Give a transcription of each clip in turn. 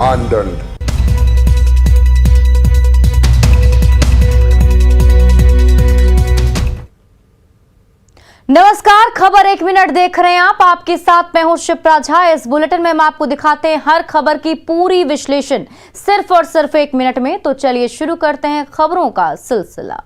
मानदंड। नमस्कार, खबर 1 मिनट देख रहे हैं आप। आपके साथ मैं हूं शिप्रा झा। इस बुलेटिन में हम आपको दिखाते हैं हर खबर की पूरी विश्लेषण सिर्फ और सिर्फ 1 मिनट में। तो चलिए शुरू करते हैं खबरों का सिलसिला।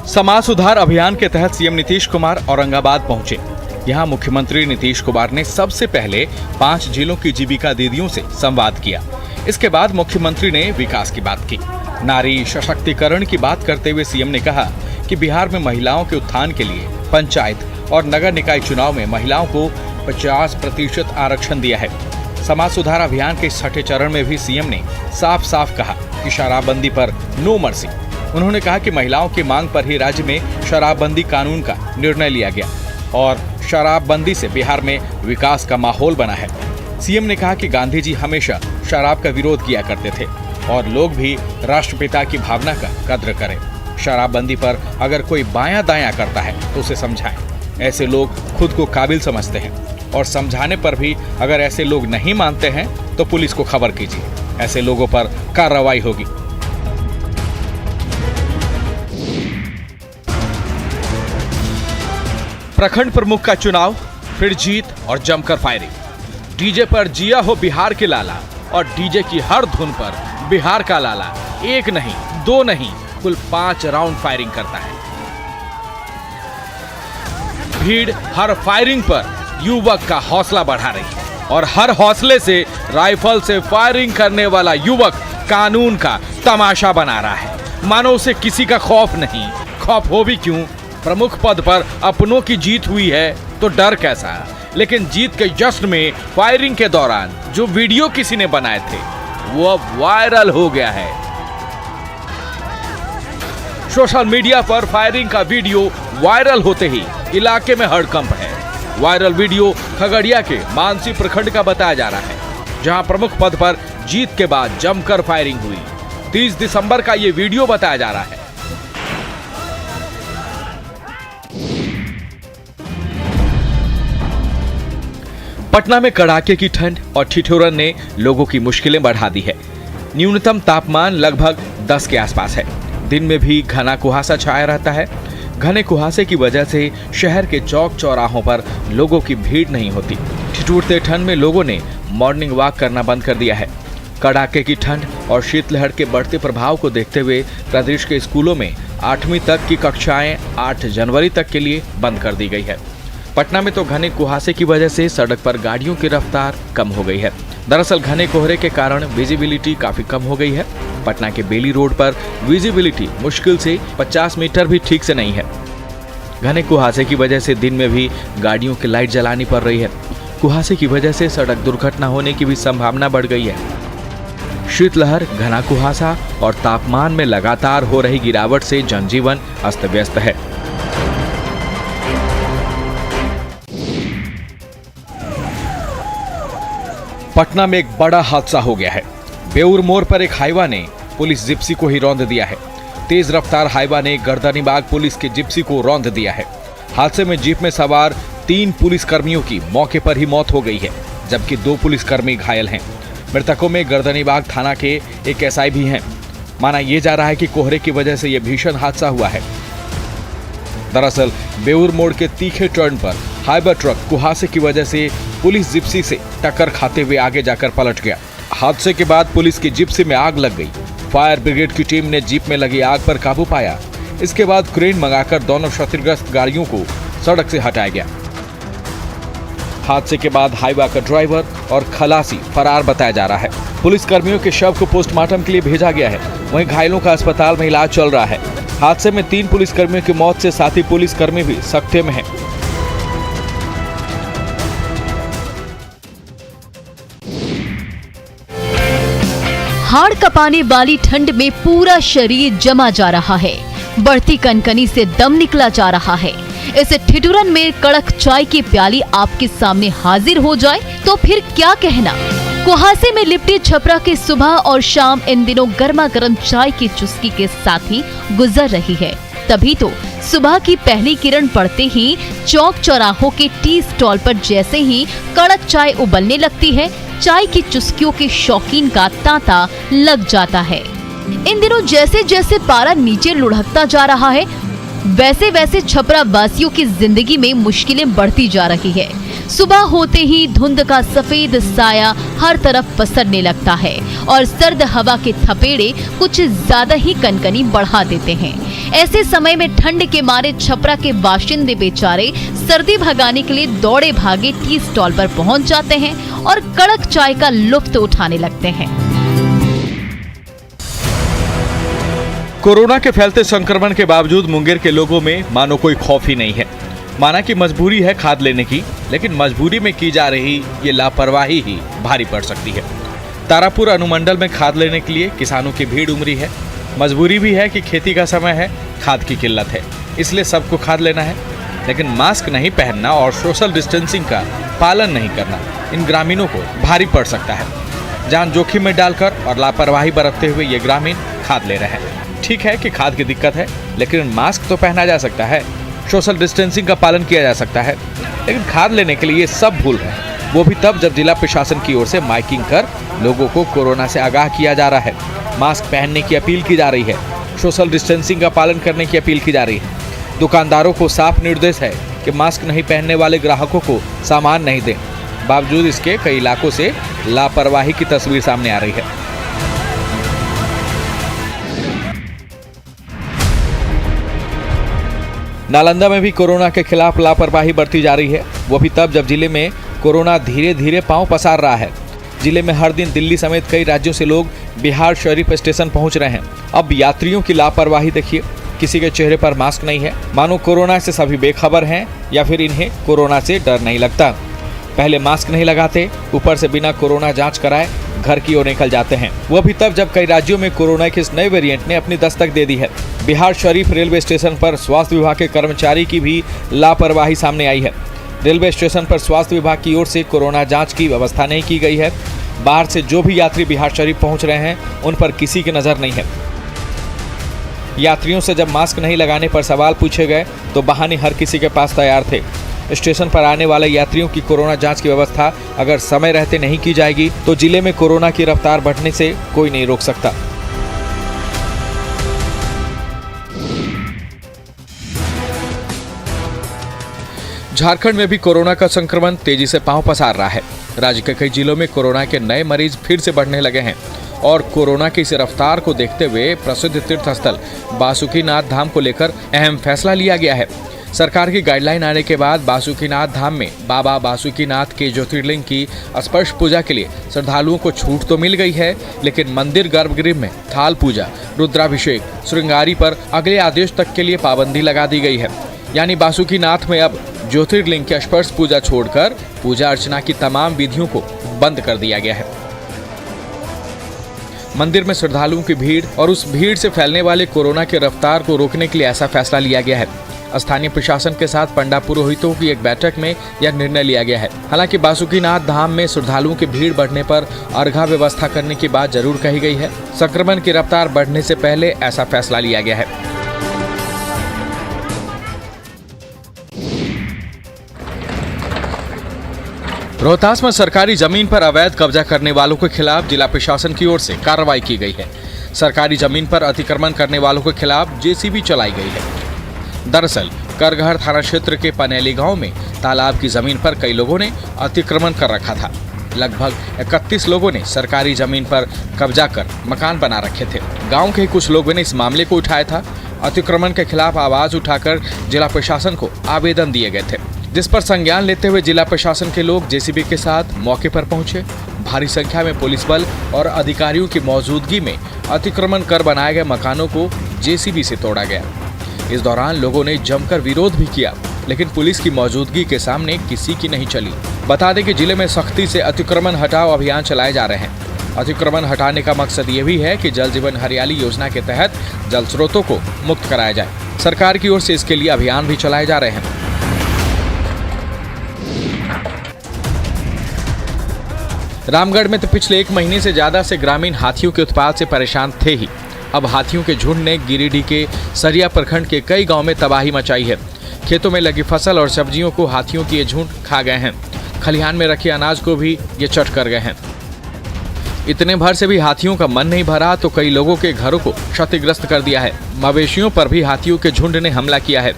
समाज सुधार अभियान के तहत सीएम नीतीश कुमार औरंगाबाद पहुंचे। यहां मुख्यमंत्री नीतीश कुमार ने सबसे पहले 5 जिलों की जीविका दीदियों से संवाद किया। इसके बाद मुख्यमंत्री ने विकास की बात की। नारी सशक्तिकरण की बात करते हुए सीएम ने कहा कि बिहार में महिलाओं के उत्थान के लिए पंचायत और नगर निकाय चुनाव में महिलाओं को 50% आरक्षण दिया है। समाज सुधार अभियान के 6ठे चरण में भी सीएम ने साफ साफ कहा कि शराबबंदी पर नो मर्सी। उन्होंने कहा कि महिलाओं की मांग पर ही राज्य में शराबबंदी कानून का निर्णय लिया गया और शराबबंदी से बिहार में विकास का माहौल बना है। सीएम ने कहा कि गांधी जी हमेशा शराब का विरोध किया करते थे और लोग भी राष्ट्रपिता की भावना का कद्र करें। शराबबंदी पर अगर कोई बायां दायां करता है तो उसे समझाएं। ऐसे लोग खुद को काबिल समझते हैं और समझाने पर भी अगर ऐसे लोग नहीं मानते हैं तो पुलिस को खबर कीजिए। ऐसे लोगों पर कार्रवाई होगी। प्रखंड प्रमुख का चुनाव, फिर जीत और जमकर फायरिंग। डीजे पर जिया हो बिहार के लाला और डीजे की हर धुन पर बिहार का लाला 1 नहीं 2 नहीं कुल 5 राउंड फायरिंग करता है। भीड़ हर फायरिंग पर युवक का हौसला बढ़ा रही है और हर हौसले से राइफल से फायरिंग करने वाला युवक कानून का तमाशा बना रहा है। मानो उसे किसी का खौफ नहीं। खौफ हो भी क्यों? प्रमुख पद पर अपनों की जीत हुई है तो डर कैसा? लेकिन जीत के जश्न में फायरिंग के दौरान जो वीडियो किसी ने बनाए थे वो अब वायरल हो गया है। सोशल मीडिया पर फायरिंग का वीडियो वायरल होते ही इलाके में हड़कंप है। वायरल वीडियो खगड़िया के मानसी प्रखंड का बताया जा रहा है, जहां प्रमुख पद पर जीत के बाद जमकर फायरिंग हुई। 30 दिसंबर का ये वीडियो बताया जा रहा है। पटना में कड़ाके की ठंड और ठिठुरन ने लोगों की मुश्किलें बढ़ा दी है। न्यूनतम तापमान लगभग 10 के आसपास है। दिन में भी घना कुहासा छाया रहता है। घने कुहासे की वजह से शहर के चौक चौराहों पर लोगों की भीड़ नहीं होती। ठिठुरते ठंड में लोगों ने मॉर्निंग वॉक करना बंद कर दिया है। कड़ाके की ठंड और शीतलहर के बढ़ते प्रभाव को देखते हुए प्रदेश के स्कूलों में 8वीं तक की कक्षाएं 8 जनवरी तक के लिए बंद कर दी गई है। पटना में तो घने कुहासे की वजह से सड़क पर गाड़ियों की रफ्तार कम हो गई है। दरअसल घने कोहरे के कारण विजिबिलिटी काफी कम हो गई है। पटना के बेली रोड पर विजिबिलिटी मुश्किल से 50 मीटर भी ठीक से नहीं है। घने कुहासे की वजह से दिन में भी गाड़ियों की लाइट जलानी पड़ रही है। कुहासे की वजह से सड़क दुर्घटना होने की भी संभावना बढ़ गई है। शीतलहर, घना कुहासा और तापमान में लगातार हो रही गिरावट से जनजीवन अस्त व्यस्त है। पटना में एक बड़ा हादसा हो गया है। बेउर मोड़ पर एक हाईवा ने पुलिस जिप्सी को ही रौंद दिया है। तेज रफ्तार हाईवा ने गर्दनीबाग पुलिस के जिप्सी को रौंद दिया है। हादसे में जीप में सवार 3 पुलिसकर्मियों की मौके पर ही मौत हो गई है, जबकि 2 पुलिसकर्मी घायल हैं। मृतकों में गर्दनीबाग थाना के एक एसआई भी हैं। माना यह जा रहा है कि कोहरे की वजह से यह भीषण हादसा हुआ है। दरअसल बेउर मोड़ के तीखे टर्न पर हाईवा ट्रक कुहासे की वजह से पुलिस जिप्सी से टक्कर खाते हुए आगे जाकर पलट गया। हादसे के बाद पुलिस की जिप्सी में आग लग गई। फायर ब्रिगेड की टीम ने जीप में लगी आग पर काबू पाया। इसके बाद क्रेन मंगाकर दोनों क्षतिग्रस्त गाड़ियों को सड़क से हटाया गया। हादसे के बाद हाईवा का ड्राइवर और खलासी फरार बताया जा रहा है। पुलिस कर्मियों के शव को पोस्टमार्टम के लिए भेजा गया है। वहीं घायलों का अस्पताल में इलाज चल रहा है। हादसे में 3 पुलिसकर्मियों की मौत से साथ ही पुलिसकर्मी भी सकते में हैं। हाड़ कपाने वाली ठंड में पूरा शरीर जमा जा रहा है। बढ़ती कनकनी से दम निकला जा रहा है। इस ठिठुरन में कड़क चाय की प्याली आपके सामने हाजिर हो जाए तो फिर क्या कहना। कुहासे में लिपटी छपरा की सुबह और शाम इन दिनों गर्मा गर्म चाय की चुस्की के साथ ही गुजर रही है। तभी तो सुबह की पहली किरण पड़ते ही चौक चौराहों के टी स्टॉल पर जैसे ही कड़क चाय उबलने लगती है, चाय की चुस्कियों के शौकीन का तांता लग जाता है। इन दिनों जैसे जैसे पारा नीचे लुढ़कता जा रहा है, वैसे वैसे छपरा वासियों की जिंदगी में मुश्किलें बढ़ती जा रही है। सुबह होते ही धुंध का सफेद साया हर तरफ पसरने लगता है और सर्द हवा के थपेड़े कुछ ज्यादा ही कनकनी बढ़ा देते हैं। ऐसे समय में ठंड के मारे छपरा के बाशिंदे बेचारे सर्दी भगाने के लिए दौड़े भागे टी स्टॉल पर पहुंच जाते हैं और कड़क चाय का लुत्फ उठाने लगते हैं। कोरोना के फैलते संक्रमण के बावजूद मुंगेर के लोगों में मानो कोई खौफ ही नहीं है। माना कि मजबूरी है खाद लेने की, लेकिन मजबूरी में की जा रही ये लापरवाही ही भारी पड़ सकती है। तारापुर अनुमंडल में खाद लेने के लिए किसानों की भीड़ उमड़ी है। मजबूरी भी है कि खेती का समय है, खाद की किल्लत है, इसलिए सबको खाद लेना है। लेकिन मास्क नहीं पहनना और सोशल डिस्टेंसिंग का पालन नहीं करना इन ग्रामीणों को भारी पड़ सकता है। जान जोखिम में डालकर और लापरवाही बरतते हुए ये ग्रामीण खाद ले रहे हैं। ठीक है कि खाद की दिक्कत है, लेकिन मास्क तो पहना जा सकता है, सोशल डिस्टेंसिंग का पालन किया जा सकता है। लेकिन खाद लेने के लिए ये सब भूल रहे हैं, वो भी तब जब जिला प्रशासन की ओर से माइकिंग कर लोगों को कोरोना से आगाह किया जा रहा है, मास्क पहनने की अपील की जा रही है, सोशल डिस्टेंसिंग का पालन करने की अपील की जा रही है। दुकानदारों को साफ निर्देश है कि मास्क नहीं पहनने वाले ग्राहकों को सामान नहीं दें। बावजूद इसके कई इलाकों से लापरवाही की तस्वीर सामने आ रही है। नालंदा में भी कोरोना के खिलाफ लापरवाही बरती जा रही है, वो भी तब जब जिले में कोरोना धीरे धीरे पांव पसार रहा है। जिले में हर दिन दिल्ली समेत कई राज्यों से लोग बिहार शरीफ स्टेशन पहुंच रहे हैं। अब यात्रियों की लापरवाही देखिए, किसी के चेहरे पर मास्क नहीं है, मानो कोरोना से सभी बेखबर हैं या फिर इन्हें कोरोना से डर नहीं लगता। पहले मास्क नहीं लगाते, ऊपर से बिना कोरोना जांच कराए घर की ओर निकल जाते हैं। वो भी तब जब कई राज्यों में कोरोना के इस नए वेरिएंट ने अपनी दस्तक दे दी है। बिहार शरीफ रेलवे स्टेशन पर स्वास्थ्य विभाग के कर्मचारी की भी लापरवाही सामने आई है। रेलवे स्टेशन पर स्वास्थ्य विभाग की ओर से कोरोना जांच की व्यवस्था नहीं की गई है। बाहर से जो भी यात्री बिहार शरीफ पहुंच रहे हैं, उन पर किसी की नजर नहीं है। यात्रियों से जब मास्क नहीं लगाने पर सवाल पूछे गए तो बहाने हर किसी के पास तैयार थे। स्टेशन पर आने वाले यात्रियों की कोरोना जांच की व्यवस्था अगर समय रहते नहीं की जाएगी तो जिले में कोरोना की रफ्तार बढ़ने से कोई नहीं रोक सकता। झारखंड में भी कोरोना का संक्रमण तेजी से पांव पसार रहा है। राज्य के कई जिलों में कोरोना के नए मरीज फिर से बढ़ने लगे हैं और कोरोना की इस रफ्तार को देखते हुए प्रसिद्ध तीर्थ स्थल बासुकीनाथ धाम को लेकर अहम फैसला लिया गया है। सरकार की गाइडलाइन आने के बाद बासुकीनाथ धाम में बाबा बासुकीनाथ के ज्योतिर्लिंग की स्पर्श पूजा के लिए श्रद्धालुओं को छूट तो मिल गई है, लेकिन मंदिर गर्भगृह में थाल पूजा, रुद्राभिषेक, श्रृंगारी पर अगले आदेश तक के लिए पाबंदी लगा दी गई है। यानी बासुकीनाथ में अब ज्योतिर्लिंग की स्पर्श पूजा छोड़कर पूजा अर्चना की तमाम विधियों को बंद कर दिया गया है। मंदिर में श्रद्धालुओं की भीड़ और उस भीड़ से फैलने वाले कोरोना की रफ्तार को रोकने के लिए ऐसा फैसला लिया गया है। स्थानीय प्रशासन के साथ पंडा पुरोहितों की एक बैठक में यह निर्णय लिया गया है। हालांकि बासुकीनाथ धाम में श्रद्धालुओं की भीड़ बढ़ने पर अर्घा व्यवस्था करने की बात जरूर कही गई है। संक्रमण की रफ्तार बढ़ने से पहले ऐसा फैसला लिया गया है। रोहतास में सरकारी जमीन पर अवैध कब्जा करने वालों के खिलाफ जिला प्रशासन की ओर से कार्रवाई की गई है। सरकारी जमीन पर अतिक्रमण करने वालों के खिलाफ जेसीबी चलाई गई है। दरअसल करगहर थाना क्षेत्र के पनेली गांव में तालाब की जमीन पर कई लोगों ने अतिक्रमण कर रखा था। लगभग 31 लोगों ने सरकारी जमीन पर कब्जा कर मकान बना रखे थे। गांव के कुछ लोगों ने इस मामले को उठाया था। अतिक्रमण के खिलाफ आवाज उठाकर जिला प्रशासन को आवेदन दिए गए थे, जिस पर संज्ञान लेते हुए जिला प्रशासन के लोग जेसीबी के साथ मौके पर पहुंचे। भारी संख्या में पुलिस बल और अधिकारियों की मौजूदगी में अतिक्रमण कर बनाए गए मकानों को जेसीबी से तोड़ा गया। इस दौरान लोगों ने जमकर विरोध भी किया, लेकिन पुलिस की मौजूदगी के सामने किसी की नहीं चली। बता दें कि जिले में सख्ती से अतिक्रमण हटाओ अभियान चलाए जा रहे हैं। अतिक्रमण हटाने का मकसद ये भी है कि जल जीवन हरियाली योजना के तहत जल स्रोतों को मुक्त कराया जाए। सरकार की ओर से इसके लिए अभियान भी चलाए जा रहे हैं। रामगढ़ में तो पिछले 1 महीने से ज्यादा से ग्रामीण हाथियों के उत्पात से परेशान थे ही। अब हाथियों के झुंड ने गिरिडीह के सरिया प्रखंड के कई गांव में तबाही मचाई है। खेतों में लगी फसल और सब्जियों को हाथियों की ये झुंड खा गए हैं। खलिहान में रखे अनाज को भी ये चट कर गए हैं। इतने भर से भी हाथियों का मन नहीं भरा तो कई लोगों के घरों को क्षतिग्रस्त कर दिया है। मवेशियों पर भी हाथियों के झुंड ने हमला किया है।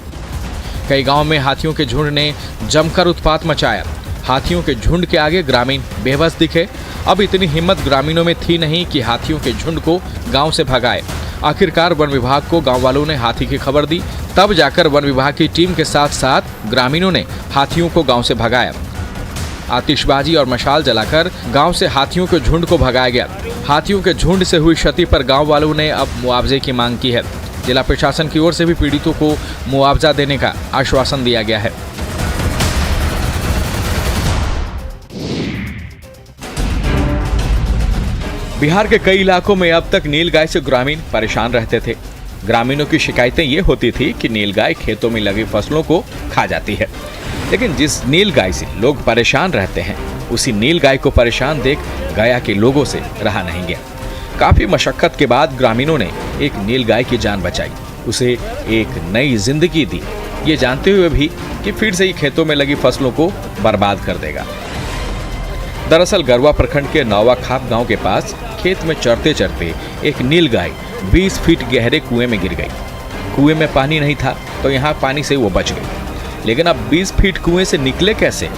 कई गांव में हाथियों के झुंड ने जमकर उत्पात मचाया। हाथियों के झुंड के आगे ग्रामीण बेबस दिखे। अब इतनी हिम्मत ग्रामीणों में थी नहीं कि हाथियों के झुंड को गांव से भगाए। आखिरकार वन विभाग को गांव वालों ने हाथी की खबर दी, तब जाकर वन विभाग की टीम के साथ साथ ग्रामीणों ने हाथियों को गांव से भगाया। आतिशबाजी और मशाल जलाकर गांव से हाथियों के झुंड को भगाया गया। हाथियों के झुंड से हुई क्षति पर गांव वालों ने अब मुआवजे की मांग की है। जिला प्रशासन की ओर से भी पीड़ितों को मुआवजा देने का आश्वासन दिया गया है। बिहार के कई इलाकों में अब तक नीलगाय से ग्रामीण परेशान रहते थे। ग्रामीणों की शिकायतें ये होती थी कि नीलगाय खेतों में लगी फसलों को खा जाती है, लेकिन जिस नीलगाय से लोग परेशान रहते हैं उसी नीलगाय को परेशान देख गया के लोगों से रहा नहीं गया। काफी मशक्कत के बाद ग्रामीणों ने एक नीलगाय की जान बचाई, उसे एक नई जिंदगी दी, ये जानते हुए भी कि फिर से ही खेतों में लगी फसलों को बर्बाद कर देगा। दरअसल गरवा प्रखंड के नौवाखाप गांव के पास खेत में चरते चरते एक नीलगाय 20 फीट गहरे कुएं में गिर गई। कुएं में पानी नहीं था तो यहाँ पानी से वो बच गई, लेकिन अब 20 फीट कुएं से निकले कैसे?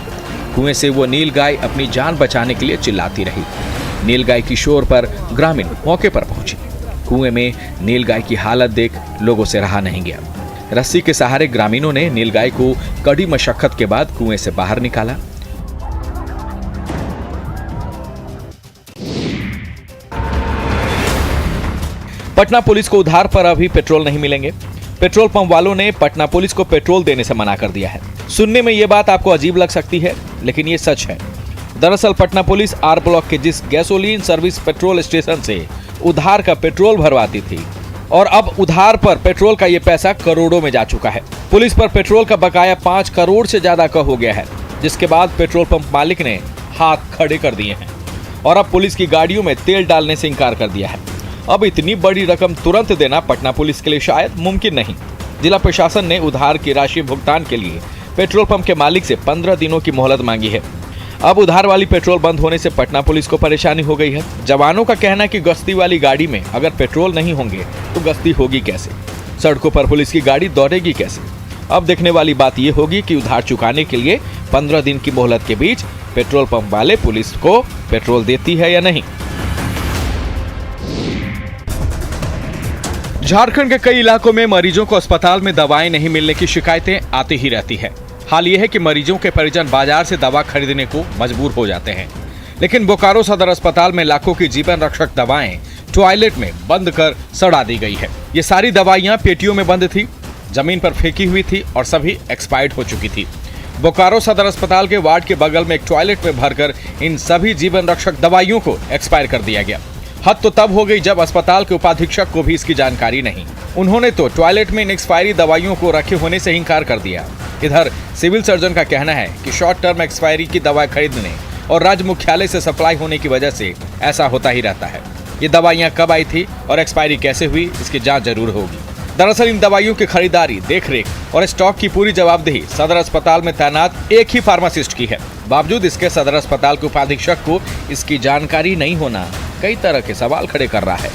कुएं से वो नीलगाय अपनी जान बचाने के लिए चिल्लाती रही। नीलगाय की शोर पर ग्रामीण मौके पर पहुंचे। कुएं में नीलगाय की हालत देख लोगों से रहा नहीं गया। रस्सी के सहारे ग्रामीणों ने नीलगाय को कड़ी मशक्कत के बाद कुएं से बाहर निकाला। पटना पुलिस को उधार पर अभी पेट्रोल नहीं मिलेंगे। पेट्रोल पंप वालों ने पटना पुलिस को पेट्रोल देने से मना कर दिया है। सुनने में यह बात आपको अजीब लग सकती है, लेकिन ये सच है। दरअसल पटना पुलिस आर ब्लॉक के जिस गैसोलीन सर्विस पेट्रोल स्टेशन से उधार का पेट्रोल भरवाती थी, और अब उधार पर पेट्रोल का ये पैसा करोड़ों में जा चुका है। पुलिस पर पेट्रोल का बकाया 5 करोड़ से ज्यादा का हो गया है, जिसके बाद पेट्रोल पंप मालिक ने हाथ खड़े कर दिए हैं और अब पुलिस की गाड़ियों में तेल डालने से इनकार कर दिया है। अब इतनी बड़ी रकम तुरंत देना पटना पुलिस के लिए शायद मुमकिन नहीं। जिला प्रशासन ने उधार की राशि भुगतान के लिए पेट्रोल पंप के मालिक से 15 दिनों की मोहलत मांगी है। अब उधार वाली पेट्रोल बंद होने से पटना पुलिस को परेशानी हो गई है। जवानों का कहना है कि गश्ती वाली गाड़ी में अगर पेट्रोल नहीं होंगे तो गश्ती होगी कैसे? सड़कों पर पुलिस की गाड़ी दौड़ेगी कैसे? अब देखने वाली बात यह होगी कि उधार चुकाने के लिए 15 दिन की मोहलत के बीच पेट्रोल पंप वाले पुलिस को पेट्रोल देती है या नहीं। झारखंड के कई इलाकों में मरीजों को अस्पताल में दवाएं नहीं मिलने की शिकायतें आती ही रहती है। हाल ये है कि मरीजों के परिजन बाजार से दवा खरीदने को मजबूर हो जाते हैं, लेकिन बोकारो सदर अस्पताल में लाखों की जीवन रक्षक दवाएं टॉयलेट में बंद कर सड़ा दी गई है। ये सारी दवाइयां पेटियों में बंद थी, जमीन पर फेंकी हुई थी और सभी एक्सपायर्ड हो चुकी थी। बोकारो सदर अस्पताल के वार्ड के बगल में एक टॉयलेट में भरकर इन सभी जीवन रक्षक दवाइयों को एक्सपायर कर दिया गया। हद तो तब हो गई जब अस्पताल के उपाधीक्षक को भी इसकी जानकारी नहीं। उन्होंने तो टॉयलेट में इन एक्सपायरी दवाइयों को रखे होने से इनकार कर दिया। इधर सिविल सर्जन का कहना है कि शॉर्ट टर्म एक्सपायरी की दवा खरीदने और राज्य मुख्यालय से सप्लाई होने की वजह से ऐसा होता ही रहता है। ये दवाइयां कब आई थी और एक्सपायरी कैसे हुई, इसकी जांच जरूर होगी। दरअसल इन दवाइयों की खरीदारी, देखरेख और स्टॉक की पूरी जवाबदेही सदर अस्पताल में तैनात एक ही फार्मासिस्ट की है। बावजूद इसके सदर अस्पताल के उपाधीक्षक को इसकी जानकारी नहीं होना कई तरह के सवाल खड़े कर रहा है।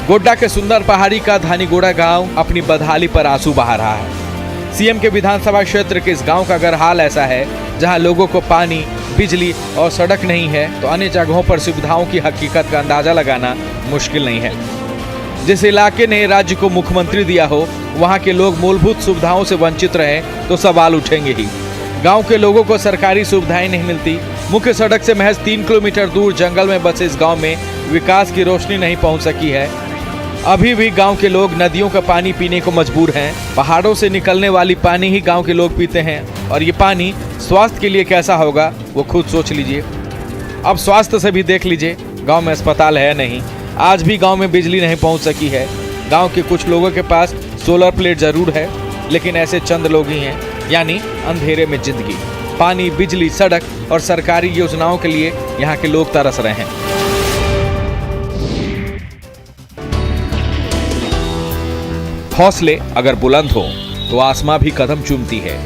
गोड्डा के सुंदर पहाड़ी का धानीगोड़ा गांव अपनी बदहाली पर आंसू बहा रहा है। सीएम के विधानसभा क्षेत्र के इस गांव का अगर हाल ऐसा है, जहां लोगों को पानी, बिजली और सड़क नहीं है, तो अन्य जगहों पर सुविधाओं की हकीकत का अंदाजा लगाना मुश्किल नहीं है। जिस इलाके ने राज्य को मुख्यमंत्री दिया हो, वहां के लोग मूलभूत सुविधाओं से वंचित रहे तो सवाल उठेंगे ही। गांव के लोगों को सरकारी सुविधाएं नहीं मिलती। मुख्य सड़क से महज 3 किलोमीटर दूर जंगल में बसे इस गांव में विकास की रोशनी नहीं पहुंच सकी है। अभी भी गांव के लोग नदियों का पानी पीने को मजबूर हैं। पहाड़ों से निकलने वाली पानी ही गांव के लोग पीते हैं, और ये पानी स्वास्थ्य के लिए कैसा होगा वो खुद सोच लीजिए। अब स्वास्थ्य से भी देख लीजिए, गांव में अस्पताल है नहीं। आज भी गांव में बिजली नहीं पहुंच सकी है। गांव के कुछ लोगों के पास सोलर प्लेट जरूर है, लेकिन ऐसे चंद लोग ही हैं, यानी अंधेरे में जिंदगी। पानी, बिजली, सड़क और सरकारी योजनाओं के लिए यहाँ के लोग तरस रहे हैं। हौसले अगर बुलंद हो तो आसमां भी कदम चूमती है।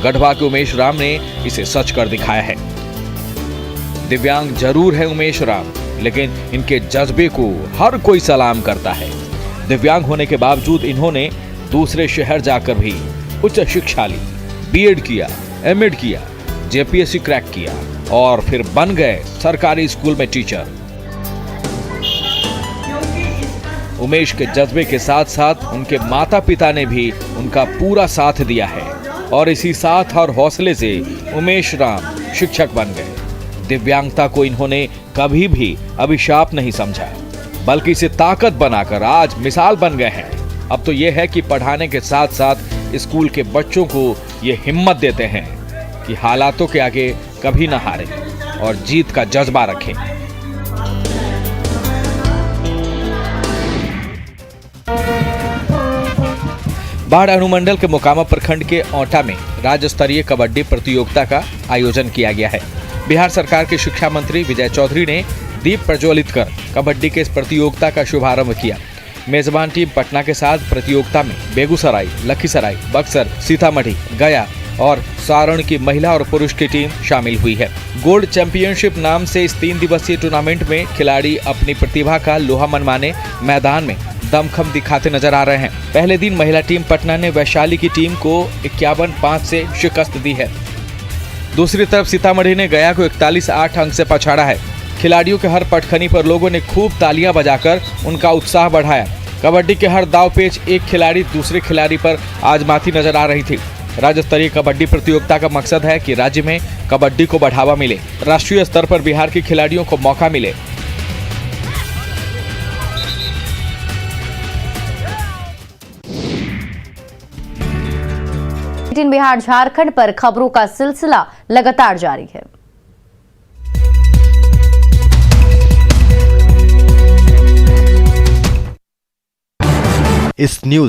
गढ़वा के उमेश राम ने इसे सच कर दिखाया है। दिव्यांग जरूर है उमेश राम, लेकिन इनके जज्बे को हर कोई सलाम करता है। दिव्यांग होने के बावजूद इन्होंने दूसरे शहर जाकर भी उच्च शिक्षा ली, बीएड किया, एमएड किया, जेपीएससी क्रैक किया और फिर बन गए सरकारी स्कूल में टीचर। उमेश के जज्बे के साथ साथ उनके माता पिता ने भी उनका पूरा साथ दिया है और इसी साथ और हौसले से उमेश राम शिक्षक बन गए। दिव्यांगता को इन्होंने कभी भी अभिशाप नहीं समझा, बल्कि इसे ताकत बनाकर आज मिसाल बन गए हैं। अब तो यह है कि पढ़ाने के साथ साथ स्कूल के बच्चों को ये हिम्मत देते हैं कि हालातों के आगे कभी न हारें और जीत का जज्बा रखें। बाढ़ अनुमंडल के मोकामा प्रखंड के औंटा में राज्य स्तरीय कबड्डी प्रतियोगिता का आयोजन किया गया है। बिहार सरकार के शिक्षा मंत्री विजय चौधरी ने दीप प्रज्वलित कर कबड्डी के इस प्रतियोगिता का शुभारंभ किया। मेजबान टीम पटना के साथ प्रतियोगिता में बेगूसराय, लखीसराय, बक्सर, सीतामढ़ी, गया और सारण की महिला और पुरुष की टीम शामिल हुई है। गोल्ड चैंपियनशिप नाम से इस 3 दिवसीय टूर्नामेंट में खिलाड़ी अपनी प्रतिभा का लोहा मनमाने मैदान में दमखम दिखाते नजर आ रहे हैं। पहले दिन महिला टीम पटना ने वैशाली की टीम को 51-5 से शिकस्त दी है। दूसरी तरफ सीतामढ़ी ने गया को 41-8 अंक से पछाड़ा है। खिलाड़ियों के हर पटखनी पर लोगों ने खूब तालियां बजाकर उनका उत्साह बढ़ाया। कबड्डी के हर दाव पेच एक खिलाड़ी दूसरे खिलाड़ी पर आजमाती नजर आ रही थी। राज्य स्तरीय कबड्डी प्रतियोगिता का मकसद है कि राज्य में कबड्डी को बढ़ावा मिले, राष्ट्रीय स्तर पर बिहार के खिलाड़ियों को मौका मिले। बिहार झारखंड पर खबरों का सिलसिला लगातार जारी है। इस न्यूज